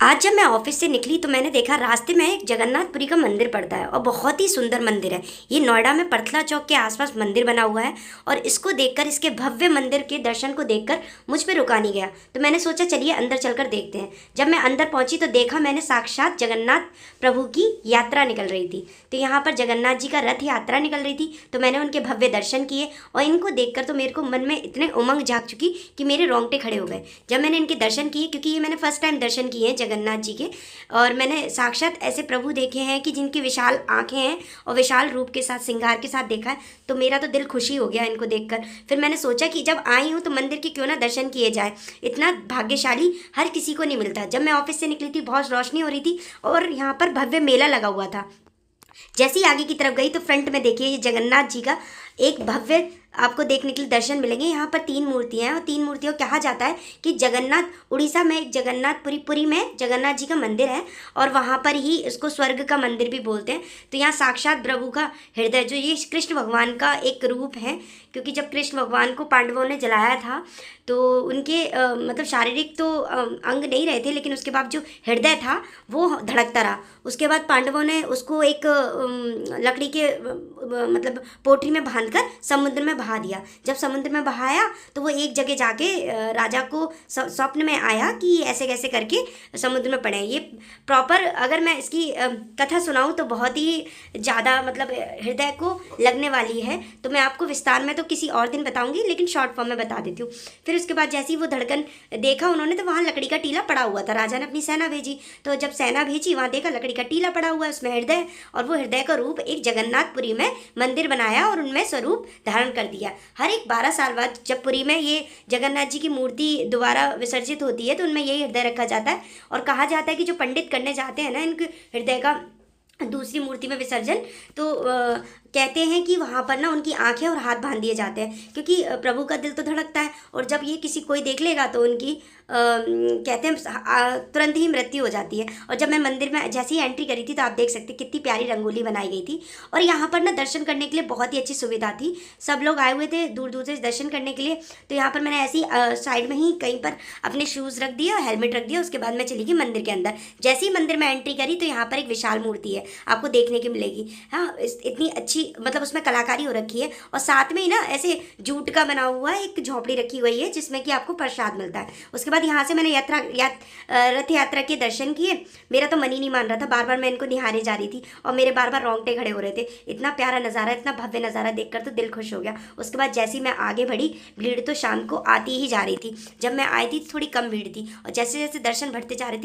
आज जब मैं ऑफिस से निकली तो मैंने देखा रास्ते में एक जगन्नाथपुरी का मंदिर पड़ता है और बहुत ही सुंदर मंदिर है। ये नोएडा में परथला चौक के आसपास मंदिर बना हुआ है और इसको देखकर, इसके भव्य मंदिर के दर्शन को देखकर मुझ पे रुका नहीं गया। तो मैंने सोचा चलिए अंदर चलकर देखते हैं। जब मैं अंदर पहुंची तो देखा मैंने साक्षात जगन्नाथ प्रभु की यात्रा निकल रही थी। तो यहाँ पर जगन्नाथ जी का रथ यात्रा निकल रही थी, तो मैंने उनके भव्य दर्शन किए और इनको देखकर तो मेरे को मन में इतने उमंग जाग चुकी कि मेरे रोंगटे खड़े हो गए जब मैंने इनके दर्शन किए, क्योंकि ये मैंने फर्स्ट टाइम दर्शन किए हैं जगन्नाथ जी के। और मैंने साक्षात ऐसे प्रभु देखे हैं कि जिनकी विशाल आंखें हैं और विशाल रूप के साथ, श्रृंगार के साथ देखा है, तो मेरा तो दिल खुशी हो गया इनको देखकर। फिर मैंने सोचा कि जब आई हूँ तो मंदिर के क्यों ना दर्शन किए जाए। इतना भाग्यशाली हर किसी को नहीं मिलता। जब मैं ऑफिस से निकली थी बहुत रोशनी हो रही थी और यहाँ पर भव्य मेला लगा हुआ था। जैसे ही आगे की तरफ गई तो फ्रंट में देखिए ये जगन्नाथ जी का एक भव्य आपको देखने के लिए दर्शन मिलेंगे। यहाँ पर 3 मूर्तियाँ हैं और 3 मूर्तियों को कहा जाता है कि जगन्नाथ, उड़ीसा में एक जगन्नाथपुरी में जगन्नाथ जी का मंदिर है और वहाँ पर ही इसको स्वर्ग का मंदिर भी बोलते हैं। तो यहाँ साक्षात प्रभु का हृदय, जो ये कृष्ण भगवान का एक रूप है, क्योंकि जब कृष्ण भगवान को पांडवों ने जलाया था तो उनके मतलब शारीरिक तो अंग नहीं रहे थे, लेकिन उसके बाद जो हृदय था वो धड़कता रहा। उसके बाद पांडवों ने उसको एक लकड़ी के मतलब पोटली में बांधकर समुद्र में बहा दिया। जब समुद्र में बहाया तो वो एक जगह जाके राजा को स्वप्न में आया कि ऐसे कैसे करके समुद्र में पड़े। ये प्रॉपर अगर मैं इसकी कथा सुनाऊं तो बहुत ही ज़्यादा मतलब हृदय को लगने वाली है, तो मैं आपको विस्तार में तो किसी और दिन बताऊंगी, लेकिन शॉर्ट फॉर्म में बता देती हूँ। फिर उसके बाद जैसे ही वो धड़कन देखा उन्होंने तो वहाँ लकड़ी का टीला पड़ा हुआ था। राजा ने अपनी सेना भेजी, तो जब सेना भेजी वहाँ देखा लकड़ी का टीला पड़ा हुआ है, उसमें हृदय, और वो हृदय का रूप एक जगन्नाथपुरी में मंदिर बनाया और उनमें स्वरूप धारण कर दिया। हर एक 12 साल बाद जब पुरी में ये जगन्नाथ जी की मूर्ति दोबारा विसर्जित होती है तो उनमें यही हृदय रखा जाता है। और कहा जाता है कि जो पंडित करने जाते हैं ना इनके हृदय का दूसरी मूर्ति में विसर्जन, तो कहते हैं कि वहाँ पर ना उनकी आंखें और हाथ बांध दिए जाते हैं, क्योंकि प्रभु का दिल तो धड़कता है और जब ये किसी कोई देख लेगा तो उनकी कहते हैं तुरंत ही मृत्यु हो जाती है। और जब मैं मंदिर में जैसे ही एंट्री करी थी तो आप देख सकते कितनी प्यारी रंगोली बनाई गई थी। और यहाँ पर ना दर्शन करने के लिए बहुत ही अच्छी सुविधा थी। सब लोग आए हुए थे दूर दूर से दर्शन करने के लिए। तो यहाँ पर मैंने ऐसी साइड में ही कहीं पर अपने शूज़ रख दिया, हेलमेट रख दिया। उसके बाद मैं चली गई मंदिर के अंदर। जैसे ही मंदिर में एंट्री करी तो यहाँ पर एक विशाल मूर्ति है, आपको देखने की मिलेगी। हाँ, इतनी अच्छी मतलब उसमें कलाकारी हो रखी है। और साथ में ही ना ऐसे जूट का बना हुआ एक झोपड़ी रखी हुई है जिसमें कि आपको प्रसाद मिलता है। उसके बाद यहाँ से मैंने रथ यात्रा के दर्शन किए। मेरा तो मन ही नहीं मान रहा था, बार बार मैं इनको निहारे जा रही थी और मेरे बार बार रोंगटे खड़े हो रहे थे। इतना प्यारा नज़ारा, इतना भव्य नज़ारा देखकर तो दिल खुश हो गया। उसके बाद जैसे ही मैं आगे बढ़ी, भीड़ तो शाम को आती ही जा रही थी। जब मैं आई थी थोड़ी कम भीड़ थी और जैसे जैसे दर्शन बढ़ते जा रहे थे